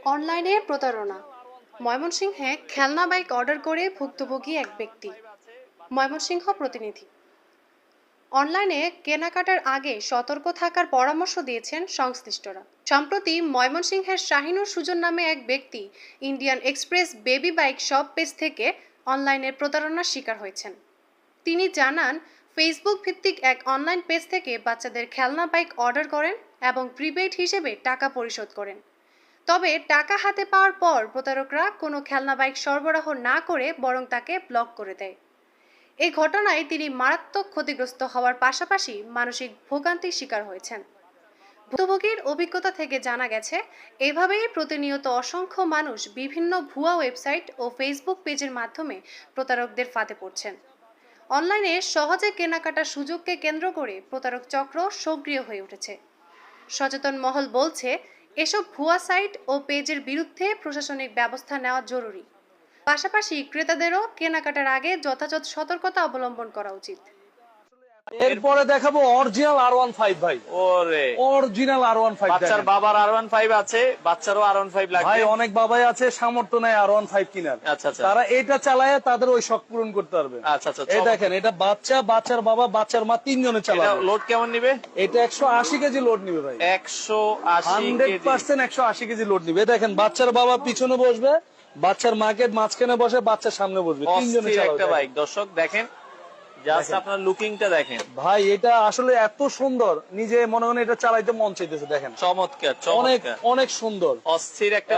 অনলাইনে প্রতারণা। ময়মনসিংহে খেলনা বাইক অর্ডার করে ভুক্তভোগী এক ব্যক্তি। ময়মনসিংহ প্রতিনিধি। অনলাইনে কেনাকাটার আগে সতর্ক থাকার পরামর্শ দিয়েছেন সংশ্লিষ্টরা। সম্প্রতি ময়মনসিংহের শাহিনুর সুজন নামে এক ব্যক্তি Indian express baby bike shop page থেকে অনলাইনে প্রতারণার শিকার হয়েছেন। তিনি জানান, ফেসবুক ভিত্তিক এক অনলাইন পেজ থেকে বাচ্চাদের খেলনা বাইক অর্ডার করেন এবং প্রিপেইড হিসেবে টাকা পরিশোধ করেন। তবে টাকা হাতে পাওয়ার পর প্রতারকরা কোনো খেলনা বাইক সরবরাহ না করে বরং তাকে ব্লক করে দেয়। এই ঘটনায় তিনি মারাত্মক ক্ষতিগ্রস্ত হওয়ার পাশাপাশি মানসিক ভোগান্তির শিকার হয়েছেন। ভুক্তভোগীর অভিজ্ঞতা থেকে জানা গেছে, এভাবেই প্রতিনিয়ত অসংখ্য মানুষ বিভিন্ন ভুয়া ওয়েবসাইট ও ফেসবুক পেজের মাধ্যমে প্রতারকদের ফাঁদে পড়ছেন। অনলাইনে সহজে কেনাকাটার সুযোগকে কেন্দ্র করে প্রতারক চক্র সক্রিয় হয়ে উঠেছে। সচেতন মহল বলছে, এসব ভুয়া সাইট ও পেজের বিরুদ্ধে প্রশাসনিক ব্যবস্থা নেওয়া জরুরি। পাশাপাশি ক্রেতাদেরও কেনাকাটার আগে যথাযথ সতর্কতা অবলম্বন করা উচিত। এরপরে দেখাবো অরিজিনাল R15 ভাই। ওরে অরিজিনাল R15। বাচ্চার বাবার R15 আছে, বাচ্চারও R15 লাগবে। ভাই অনেক বাবাই আছে সামর্থ্য নাই R15 কিনার। আচ্ছা আচ্ছা। তারা এটা চালায় তাদের ওই শখ পূরণ করতে পারবে। আচ্ছা আচ্ছা। এই দেখেন, এটা বাচ্চা, বাচ্চার বাবা, বাচ্চার মা, তিনজনে চালাবে। লোড কেমন নিবে? এটা 180 কেজি লোড নিবে ভাই। 180 100% 180 কেজি লোড নিবে। দেখেন, বাচ্চার বাবা পিছনে বসবে, বাচ্চার মাকে মাঝখানে বসে, বাচ্চার সামনে বসবে, তিনজনে অস্থির চালাবে একটা বাইক। দর্শক দেখেন, জাস্ট আপনার লুকিংটা দেখেন ভাই। এটা আসলে এত সুন্দর, নিজে মনে হয় এটা চালাইতে মন চাইতেছে। দেখেন চমৎকার অনেক চমৎকার অনেক সুন্দর, অস্থির একটা